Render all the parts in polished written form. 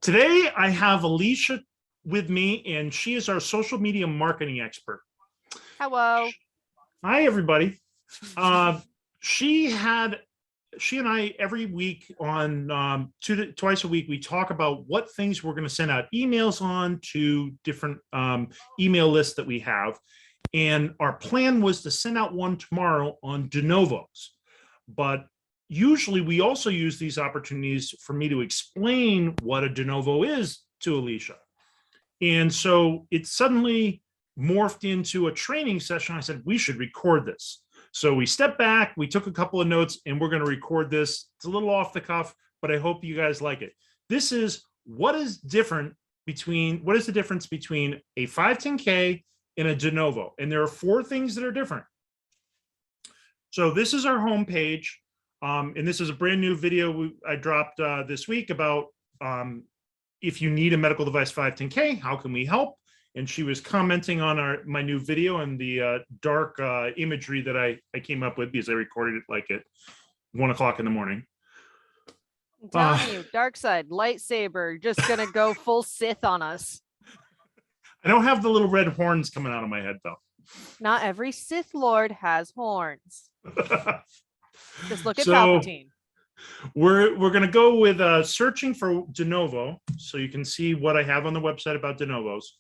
Today, I have Alysha with me, and she is our social media marketing expert. Hello. Hi, everybody. Uh, she and I every week on twice a week, we talk about what things we're going to send out emails on to different email lists that we have. And our plan was to send out one tomorrow on de novos. But usually we also use these opportunities for me to explain what a de novo is to Alysha. And so it suddenly morphed into a training session. I said, we should record this. So we stepped back, we took a couple of notes, and we're going to record this. It's a little off the cuff, but I hope you guys like it. This is what is the difference between a 510K and a de novo. And there are four things that are different. So this is our homepage. And this is a brand new video I dropped this week about if you need a medical device 510K, how can we help? And she was commenting on my new video and the dark imagery that I came up with because I recorded it like at 1 o'clock in the morning. I'm telling you, dark side, lightsaber, just going to go full Sith on us. I don't have the little red horns coming out of my head, though. Not every Sith Lord has horns. Just look at Palpatine. We're going to go with searching for de novo, so you can see what I have on the website about de novos.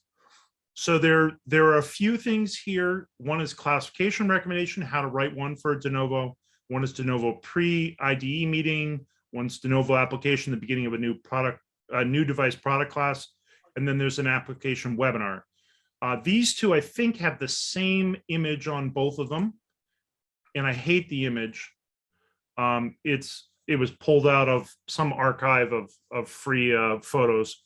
So there are a few things here. One is classification recommendation, how to write one for a de novo. One is de novo pre-IDE meeting. One's de novo application, the beginning of a new device product class. And then there's an application webinar. These two, I think, have the same image on both of them. And I hate the image. It was pulled out of some archive of free photos.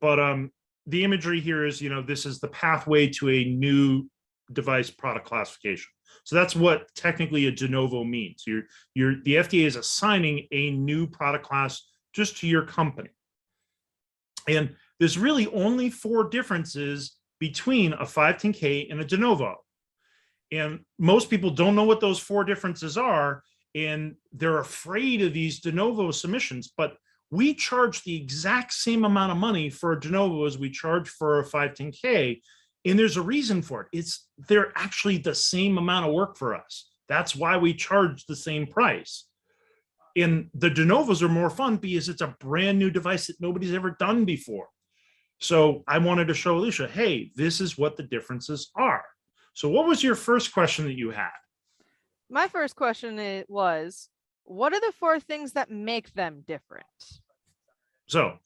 But the imagery here is, this is the pathway to a new device product classification. So that's what technically a de novo means. The FDA is assigning a new product class just to your company. And there's really only four differences between a 510K and a de novo. And most people don't know what those four differences are, and they're afraid of these de novo submissions. But we charge the exact same amount of money for a de novo as we charge for a 510K, and there's a reason for it. They're actually the same amount of work for us. That's why we charge the same price. And the de novos are more fun because it's a brand new device that nobody's ever done before. So I wanted to show Alysha, hey, this is what the differences are. So what was your first question that you had? My first question was, what are the four things that make them different? So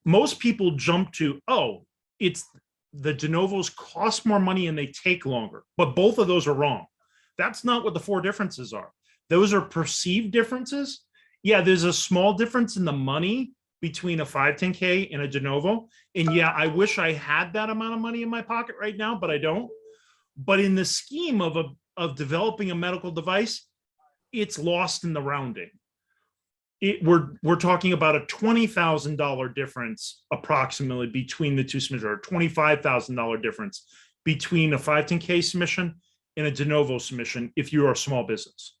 most people jump to, it's the de novos cost more money and they take longer, but both of those are wrong. That's not what the four differences are. Those are perceived differences. Yeah, there's a small difference in the money between a 510K and a de novo. And yeah, I wish I had that amount of money in my pocket right now, but I don't. But in the scheme of developing a medical device, it's lost in the rounding. We're talking about a $20,000 difference approximately between the two submissions, or a $25,000 difference between a 510K submission and a de novo submission if you're a small business.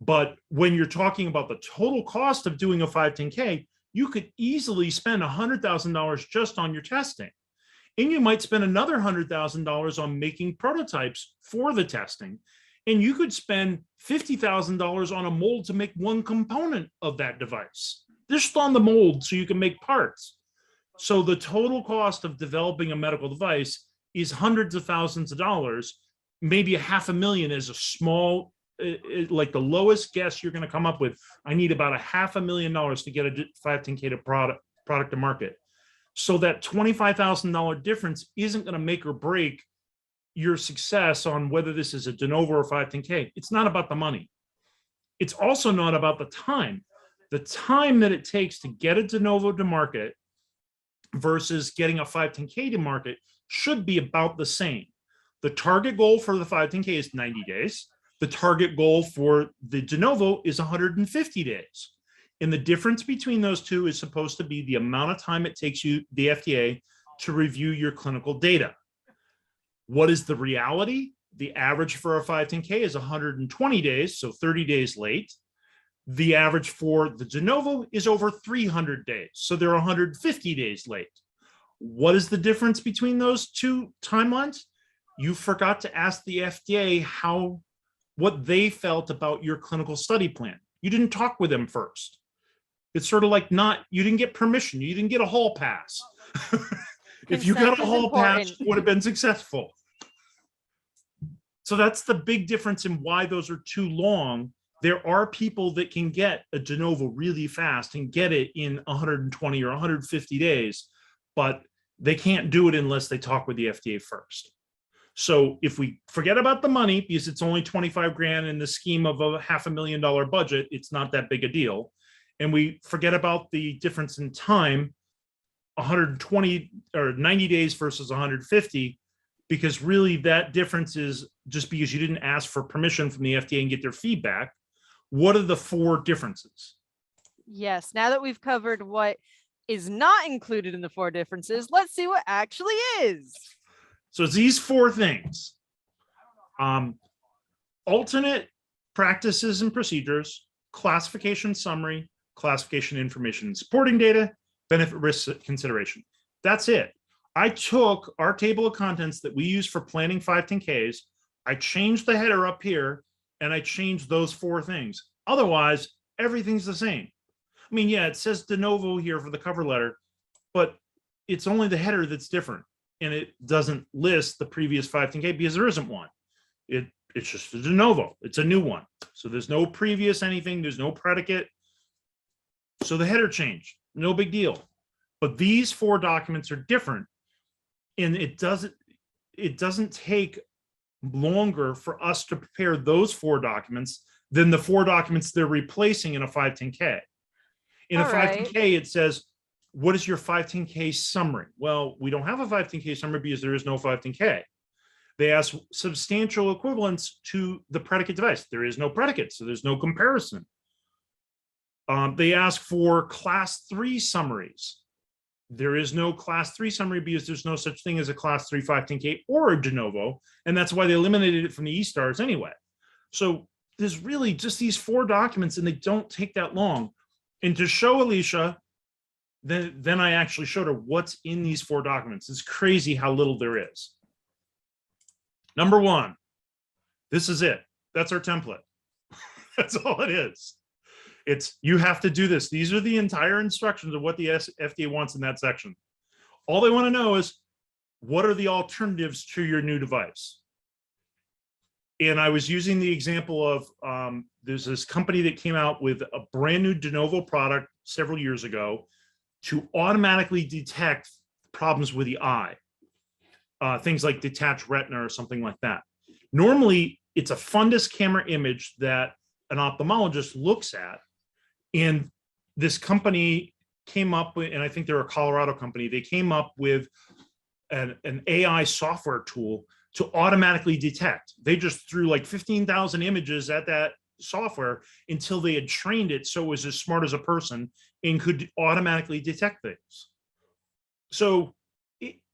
But when you're talking about the total cost of doing a 510K, you could easily spend $100,000 just on your testing. And you might spend another $100,000 on making prototypes for the testing. And you could spend $50,000 on a mold to make one component of that device, just on the mold so you can make parts. So the total cost of developing a medical device is hundreds of thousands of dollars. Maybe $500,000 is a small, like the lowest guess you're going to come up with. I need about $500,000 to get a 510K to product to market. So that $25,000 difference isn't going to make or break your success on whether this is a de novo or 510K. It's not about the money. It's also not about the time. The time that it takes to get a de novo to market versus getting a 510K to market should be about the same. The target goal for the 510K is 90 days. The target goal for the de novo is 150 days. And the difference between those two is supposed to be the amount of time it takes you, the FDA, to review your clinical data. What is the reality? The average for a 510K is 120 days, so 30 days late. The average for the de novo is over 300 days. So they're 150 days late. What is the difference between those two timelines? You forgot to ask the FDA what they felt about your clinical study plan. You didn't talk with them first. It's sort of like you didn't get permission. You didn't get a hall pass. If you got a hall pass, you would have been successful. So that's the big difference in why those are too long. There are people that can get a de novo really fast and get it in 120 or 150 days, but they can't do it unless they talk with the FDA first. So if we forget about the money, because it's only 25 grand in the scheme of a $500,000 budget, it's not that big a deal. And we forget about the difference in time, 120 or 90 days versus 150, because really that difference is just because you didn't ask for permission from the FDA and get their feedback. What are the 4 differences? Yes. Now that we've covered what is not included in the 4 differences, let's see what actually is. So it's these 4 things. Alternate practices and procedures, classification summary, classification information, supporting data, benefit risk consideration. That's it. I took our table of contents that we use for planning 510Ks. I changed the header up here and I changed those 4 things. Otherwise, everything's the same. I mean, yeah, it says de novo here for the cover letter, but it's only the header that's different. And it doesn't list the previous 510K because there isn't one. It's just a de novo. It's a new one. So there's no previous anything. There's no predicate. So the header changed. No big deal. But these 4 documents are different. And it doesn't take longer for us to prepare those 4 documents than the 4 documents they're replacing in a 510K. In a 510K, it says, what is your 510K summary? Well, we don't have a 510K summary because there is no 510K. They ask substantial equivalence to the predicate device. There is no predicate, so there's no comparison. They ask for class 3 summaries. There is no class 3 summary because there's no such thing as a class 3 510K or a de novo, and that's why they eliminated it from the E-stars anyway. So there's really just these 4 documents, and they don't take that long. And to show Alysha, then I actually showed her what's in these 4 documents. It's crazy how little there is. Number 1, this is it. That's our template. That's all it is. It's, you have to do this. These are the entire instructions of what the FDA wants in that section. All they want to know is, what are the alternatives to your new device? And I was using the example of, there's this company that came out with a brand new de novo product several years ago to automatically detect problems with the eye. Things like detached retina or something like that. Normally, it's a fundus camera image that an ophthalmologist looks at. And this company came up with, and I think they're a Colorado company, they came up with an AI software tool to automatically detect. They just threw like 15,000 images at that software until they had trained it so it was as smart as a person and could automatically detect things. So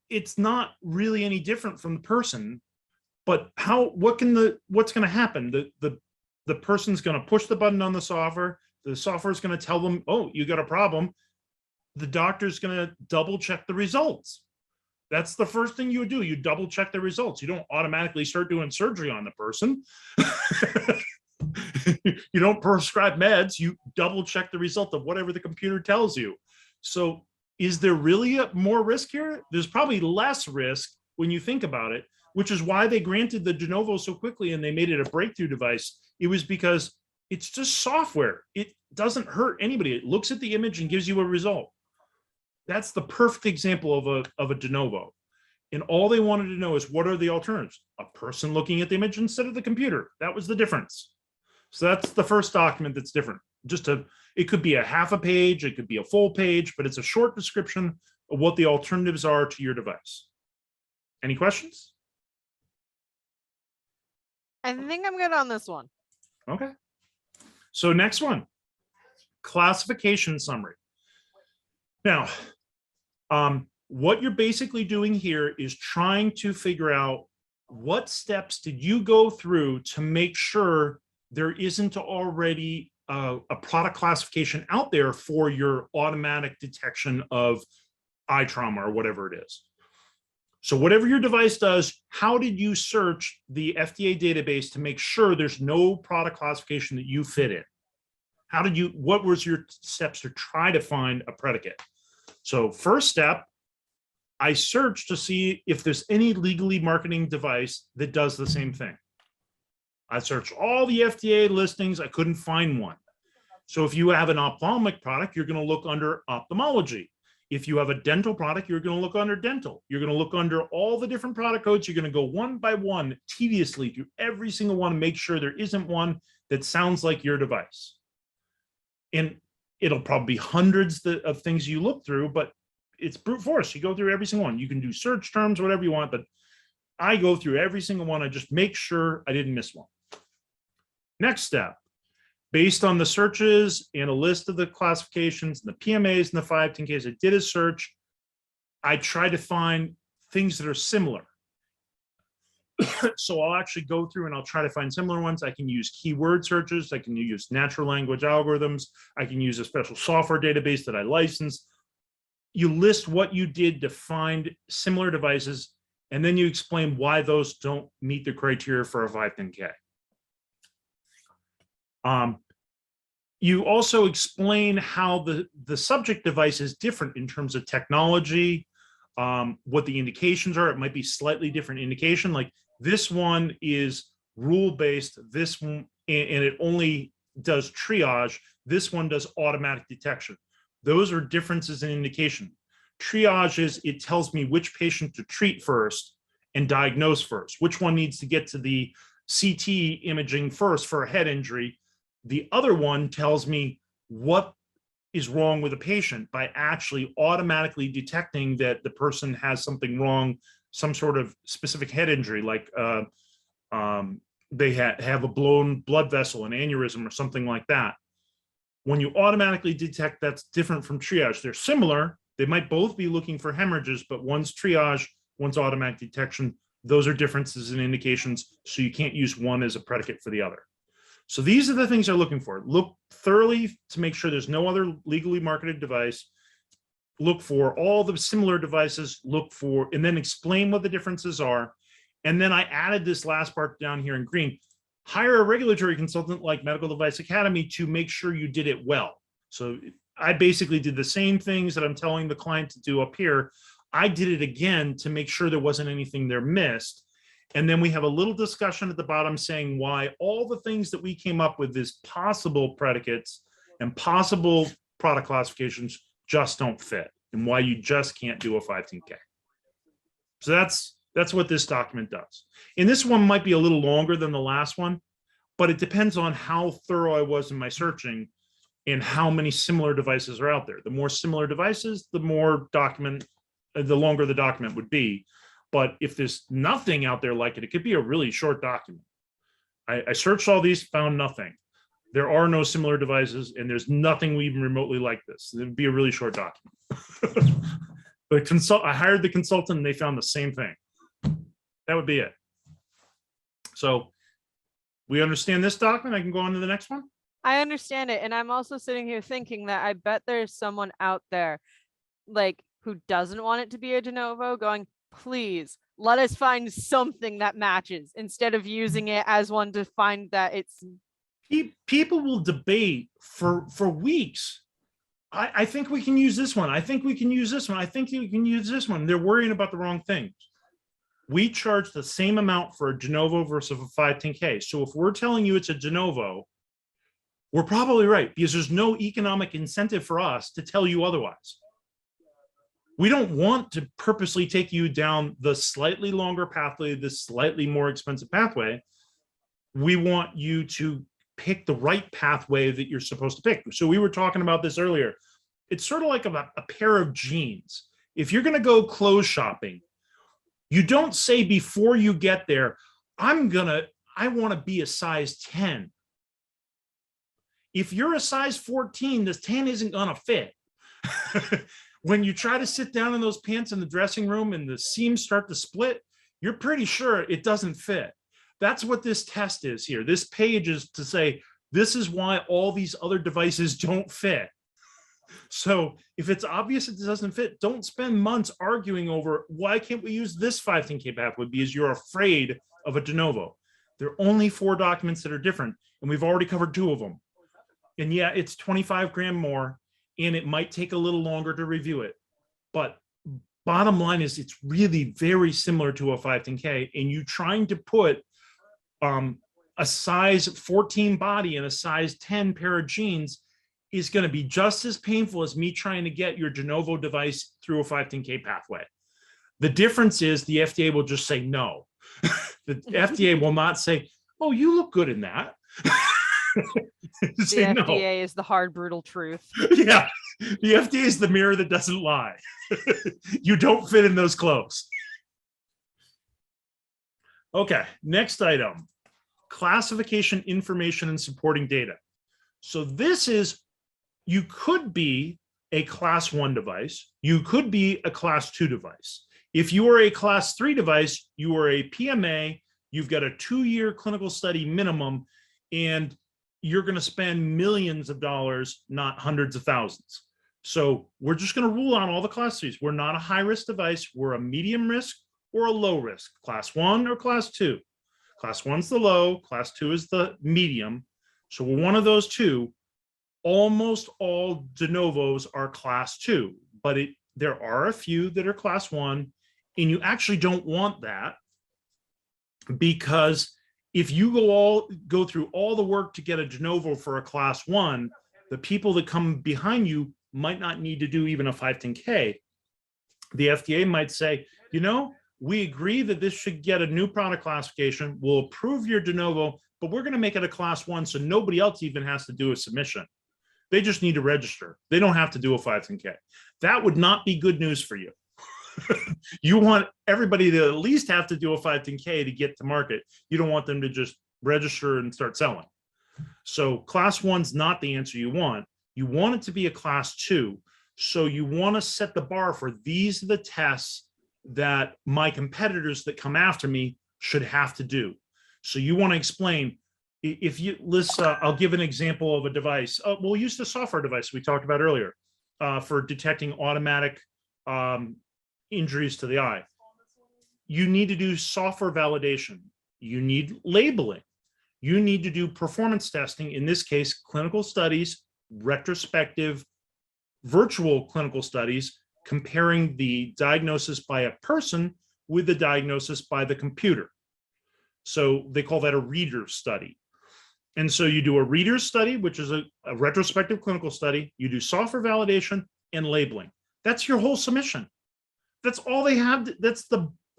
it's not really any different from the person, but what's going to happen? The person's going to push the button on the software is going to tell them, oh, you got a problem. The doctor's going to double check the results. That's the first thing you would do. You double check the results. You don't automatically start doing surgery on the person. You don't prescribe meds. You double check the result of whatever the computer tells you. So is there really more risk here? There's probably less risk when you think about it, which is why they granted the de novo so quickly and they made it a breakthrough device. It was because it's just software. It doesn't hurt anybody. It looks at the image and gives you a result. That's the perfect example of a de novo. And all they wanted to know is, what are the alternatives? A person looking at the image instead of the computer. That was the difference. So that's the first document that's different. It could be a half a page, it could be a full page, but it's a short description of what the alternatives are to your device. Any questions? I think I'm good on this one. Okay. So next one, classification summary. Now, what you're basically doing here is trying to figure out what steps did you go through to make sure there isn't already a product classification out there for your automatic detection of eye trauma or whatever it is. So whatever your device does, how did you search the FDA database to make sure there's no product classification that you fit in? What was your steps to try to find a predicate? So first step, I searched to see if there's any legally marketing device that does the same thing. I searched all the FDA listings. I couldn't find one. So if you have an ophthalmic product, you're going to look under ophthalmology. If you have a dental product, you're going to look under dental. You're going to look under all the different product codes. You're going to go one by one, tediously through every single one, and make sure there isn't one that sounds like your device. And it'll probably be hundreds of things you look through, but it's brute force. You go through every single one. You can do search terms, whatever you want, but I go through every single one. I just make sure I didn't miss one. Next step, based on the searches and a list of the classifications and the PMAs and the 510Ks, I did a search. I tried to find things that are similar. So I'll actually go through and I'll try to find similar ones. I can use keyword searches. I can use natural language algorithms. I can use a special software database that I license. You list what you did to find similar devices, and then you explain why those don't meet the criteria for a 510K. You also explain how the subject device is different in terms of technology, what the indications are. It might be slightly different indication. Like this one is rule-based, this one, and it only does triage. This one does automatic detection. Those are differences in indication. Triage is, it tells me which patient to treat first and diagnose first, which one needs to get to the CT imaging first for a head injury. The other one tells me what is wrong with a patient by actually automatically detecting that the person has something wrong, some sort of specific head injury, like they have a blown blood vessel, an aneurysm or something like that. When you automatically detect, that's different from triage. They're similar. They might both be looking for hemorrhages, but one's triage, one's automatic detection. Those are differences in indications, so you can't use one as a predicate for the other. So these are the things they're looking for. Look thoroughly to make sure there's no other legally marketed device. Look for all the similar devices, look for, and then explain what the differences are. And then I added this last part down here in green. Hire a regulatory consultant like Medical Device Academy to make sure you did it well. So I basically did the same things that I'm telling the client to do up here. I did it again to make sure there wasn't anything there missed. And then we have a little discussion at the bottom saying why all the things that we came up with as possible predicates and possible product classifications just don't fit, and why you just can't do a 510K. So that's what this document does. And this one might be a little longer than the last one, but it depends on how thorough I was in my searching and how many similar devices are out there. The more similar devices, the more document, the longer the document would be. But if there's nothing out there like it, it could be a really short document. I searched all these, found nothing. There are no similar devices, and there's nothing even remotely like this. It would be a really short document. I hired the consultant, and they found the same thing. That would be it. So we understand this document. I can go on to the next one. I understand it. And I'm also sitting here thinking that I bet there's someone out there like who doesn't want it to be a de novo going, please let us find something that matches instead of using it as one to find that it's. People will debate for weeks. I think we can use this one. I think we can use this one. I think we can use this one. They're worrying about the wrong things. We charge the same amount for a de novo versus a 510K. So if we're telling you it's a de novo, we're probably right, because there's no economic incentive for us to tell you otherwise. We don't want to purposely take you down the slightly longer pathway, the slightly more expensive pathway. We want you to pick the right pathway that you're supposed to pick. So we were talking about this earlier. It's sort of like a pair of jeans. If you're going to go clothes shopping, you don't say before you get there, I want to be a size 10. If you're a size 14, this 10 isn't going to fit. When you try to sit down in those pants in the dressing room and the seams start to split, you're pretty sure it doesn't fit. That's what this test is here. This page is to say, This is why all these other devices don't fit. So if it's obvious it doesn't fit, don't spend months arguing over why can't we use this 510K pathway because you're afraid of a de novo. There are only 4 documents that are different, and we've already covered 2 of them. And yeah, it's 25 grand more, and it might take a little longer to review it. But bottom line is it's really very similar to a 510K, and you trying to put a size 14 body and a size 10 pair of jeans is going to be just as painful as me trying to get your de novo device through a 510K pathway. The difference is the FDA will just say no. The FDA will not say, oh, you look good in that. The FDA is the hard, brutal truth. Yeah, the FDA is the mirror that doesn't lie. You don't fit in those clothes. Okay, next item, classification information and supporting data. So this is, you could be a class 1 device. You could be a class 2 device. If you are a class 3 device, you are a PMA, you've got a 2-year clinical study minimum, and you're going to spend millions of dollars, not hundreds of thousands. So we're just going to rule out all the class 3s. We're not a high risk device. We're a medium risk or a low risk, class 1 or class 2. Class 1's the low, class 2 is the medium. So we're one of those 2. Almost all de novos are class 2, but there are a few that are class 1, and you actually don't want that, because if you go through all the work to get a de novo for a class 1, the people that come behind you might not need to do even a 510K. The FDA might say, you know, we agree that this should get a new product classification. We'll approve your de novo, but we're going to make it a class 1 so nobody else even has to do a submission. They just need to register. They don't have to do a 510K. That would not be good news for you. You want everybody to at least have to do a 510K to get to market. You don't want them to just register and start selling. So class 1's not the answer you want. You want it to be a class 2. So you want to set the bar for these are the tests that my competitors that come after me should have to do. So you want to explain, if you list, I'll give an example of a device. We'll use the software device we talked about earlier for detecting automatic injuries to the eye. You need to do software validation. You need labeling. You need to do performance testing. In this case, clinical studies, retrospective, virtual clinical studies, comparing the diagnosis by a person with the diagnosis by the computer. So they call that a reader study. And so you do a reader study, which is a retrospective clinical study. You do software validation and labeling. That's your whole submission. That's all they have. That's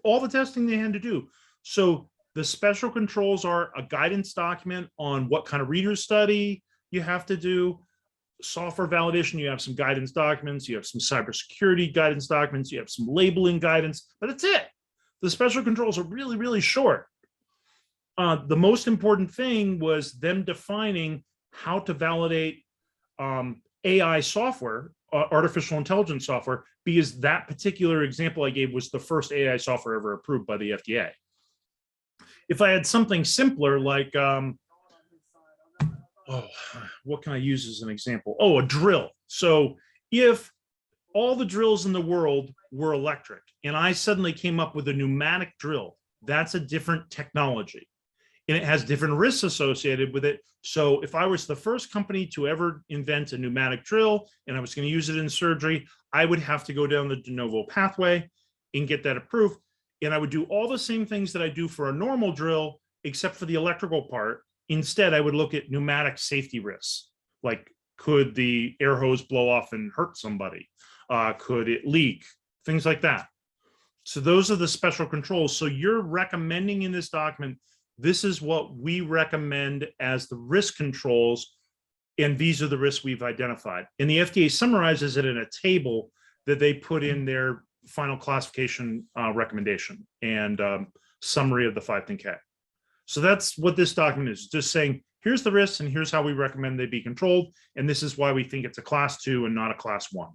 all the testing they had to do. So the special controls are a guidance document on what kind of reader study you have to do. Software validation, you have some guidance documents, you have some cybersecurity guidance documents, you have some labeling guidance, but that's it. The special controls are really, really short. The most important thing was them defining how to validate AI software, artificial intelligence software, because that particular example I gave was the first AI software ever approved by the FDA. If I had something simpler like, what can I use as an example? A drill. So if all the drills in the world were electric and I suddenly came up with a pneumatic drill, that's a different technology. And it has different risks associated with it. So if I was the first company to ever invent a pneumatic drill and I was going to use it in surgery, I would have to go down the de novo pathway and get that approved. And I would do all the same things that I do for a normal drill, except for the electrical part. Instead, I would look at pneumatic safety risks. Like, could the air hose blow off and hurt somebody? Could it leak? Things like that. So those are the special controls. So you're recommending in this document, this is what we recommend as the risk controls, and these are the risks we've identified. And the FDA summarizes it in a table that they put in their final classification recommendation and summary of the 510K. So that's what this document is, just saying, here's the risks and here's how we recommend they be controlled. And this is why we think it's a class 2 and not a class 1.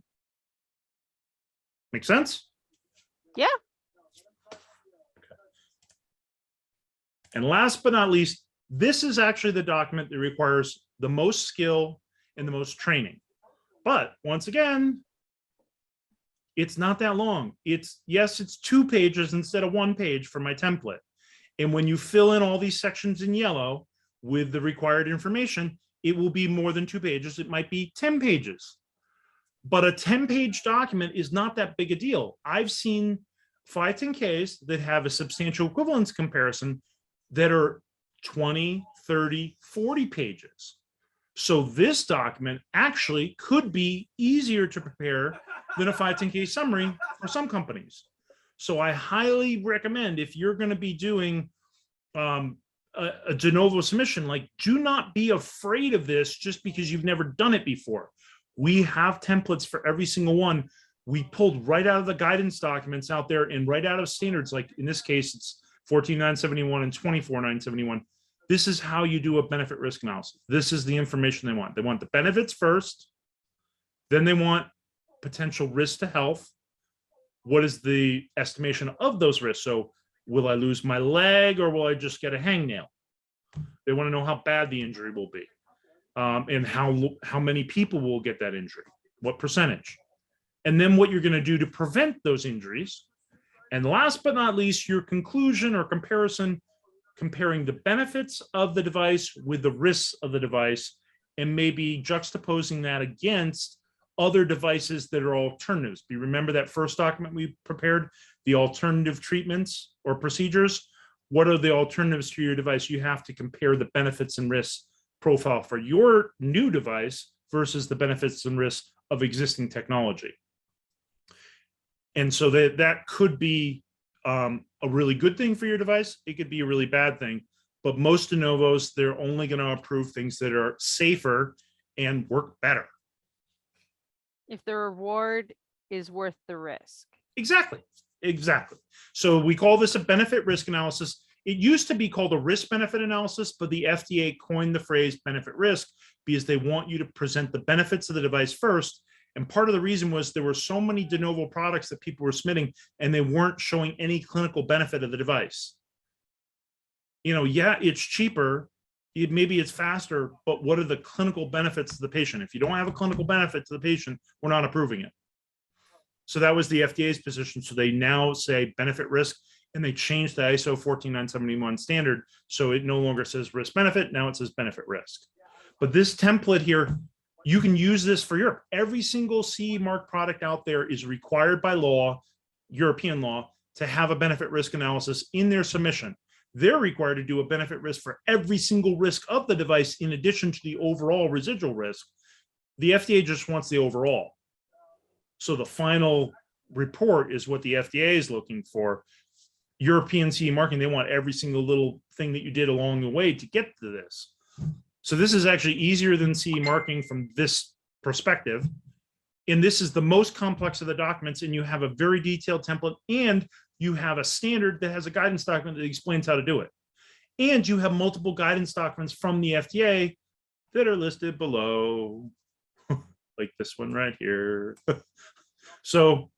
Make sense? Yeah. And last but not least, This is actually the document that requires the most skill and the most training. But once again, it's not that long. Yes, it's 2 pages instead of 1 page for my template. And when you fill in all these sections in yellow with the required information, it will be more than 2 pages. It might be 10 pages. But a 10-page document is not that big a deal. I've seen 510Ks that have a substantial equivalence comparison that are 20, 30, 40 pages. So this document actually could be easier to prepare than a 510K summary for some companies. So I highly recommend, if you're going to be doing a de novo submission, like, do not be afraid of this just because you've never done it before. We have templates for every single one. We pulled right out of the guidance documents out there and right out of standards. Like in this case, it's 14,971 and 24,971. This is how you do a benefit risk analysis. This is the information they want. They want the benefits first. Then they want potential risk to health. What is the estimation of those risks? So will I lose my leg or will I just get a hangnail? They want to know how bad the injury will be. And how many people will get that injury, what percentage, and then what you're going to do to prevent those injuries. And last but not least, your conclusion or comparison, comparing the benefits of the device with the risks of the device, and maybe juxtaposing that against other devices that are alternatives. Do you remember that first document we prepared, the alternative treatments or procedures? What are the alternatives to your device? You have to compare the benefits and risks profile for your new device versus the benefits and risks of existing technology. And so that could be a really good thing for your device. It could be a really bad thing, but most de novos, they're only going to approve things that are safer and work better. If the reward is worth the risk. Exactly. So we call this a benefit risk analysis. It used to be called a risk benefit analysis, but the FDA coined the phrase benefit risk because they want you to present the benefits of the device first. And part of the reason was there were so many de novo products that people were submitting and they weren't showing any clinical benefit of the device. Yeah, it's cheaper. Maybe it's faster, but what are the clinical benefits to the patient? If you don't have a clinical benefit to the patient, we're not approving it. So that was the FDA's position. So they now say benefit risk, and they changed the ISO 14971 standard. So it no longer says risk benefit. Now it says benefit risk. But this template here, you can use this for Europe. Every single CE mark product out there is required by law, European law, to have a benefit risk analysis in their submission. They're required to do a benefit risk for every single risk of the device in addition to the overall residual risk. The FDA just wants the overall. So the final report is what the FDA is looking for. European CE marking, they want every single little thing that you did along the way to get to this. So this is actually easier than CE marking from this perspective. And this is the most complex of the documents, and you have a very detailed template, and you have a standard that has a guidance document that explains how to do it. And you have multiple guidance documents from the FDA that are listed below, like this one right here. So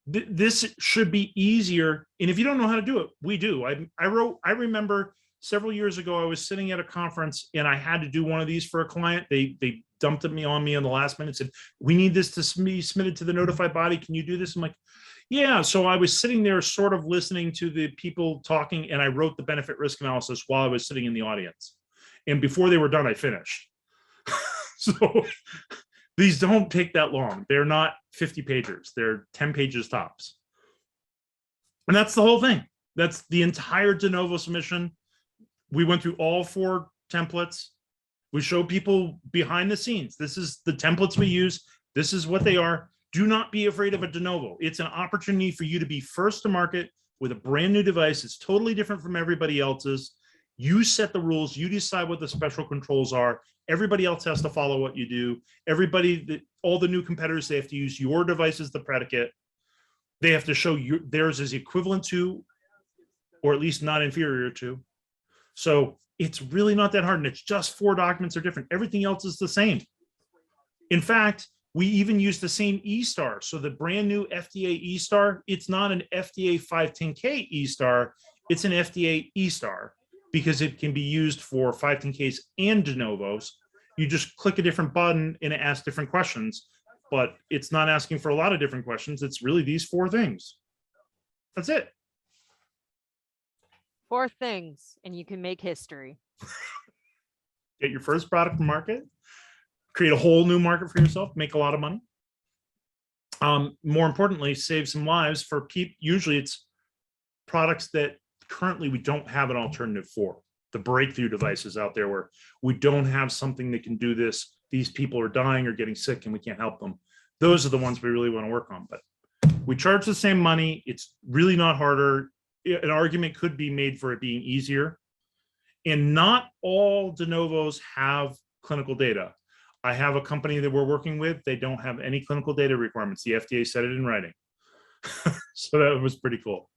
this should be easier. And if you don't know how to do it, we do. I remember several years ago, I was sitting at a conference and I had to do one of these for a client. They dumped it on me in the last minute, said, we need this to be submitted to the notified body. Can you do this? I'm like, yeah. So I was sitting there sort of listening to the people talking, and I wrote the benefit risk analysis while I was sitting in the audience. And before they were done, I finished. So these don't take that long. They're not 50 pages. They're 10 pages tops. And that's the whole thing. That's the entire de novo submission. We went through all 4 templates. We show people behind the scenes. This is the templates we use. This is what they are. Do not be afraid of a de novo. It's an opportunity for you to be first to market with a brand new device. It's totally different from everybody else's. You set the rules. You decide what the special controls are. Everybody else has to follow what you do. All the new competitors, they have to use your device as the predicate. They have to show theirs is equivalent to, or at least not inferior to. So it's really not that hard. And it's just 4 documents are different. Everything else is the same. In fact, we even use the same E-Star. So the brand new FDA E-Star, it's not an FDA 510K E-Star. It's an FDA E-Star. because it can be used for 510Ks and de novos. You just click a different button and it asks different questions, but it's not asking for a lot of different questions. It's really these 4 things. That's it. 4 things, and you can make history. Get your first product to market, create a whole new market for yourself, make a lot of money. More importantly, save some lives for people. Usually it's products that currently we don't have an alternative for. The breakthrough devices out there where we don't have something that can do this. These people are dying or getting sick and we can't help them. Those are the ones we really want to work on. But we charge the same money. It's really not harder. An argument could be made for it being easier. And not all de novos have clinical data. I have a company that we're working with. They don't have any clinical data requirements. The FDA said it in writing. So that was pretty cool.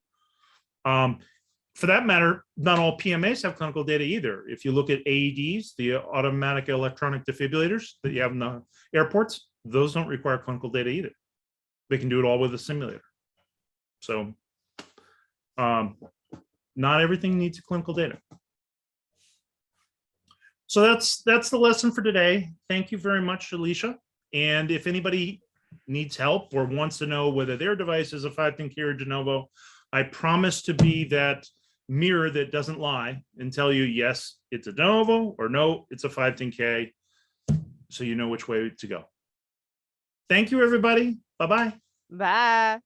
For that matter, not all PMAs have clinical data either. If you look at AEDs, the automatic electronic defibrillators that you have in the airports, those don't require clinical data either. They can do it all with a simulator. So not everything needs clinical data. So that's the lesson for today. Thank you very much, Alysha. And if anybody needs help or wants to know whether their device is a 510K or de novo, I promise to be that mirror that doesn't lie and tell you, yes, it's a de novo, or no, it's a 510K, so you know which way to go. Thank you, everybody. Bye-bye. Bye.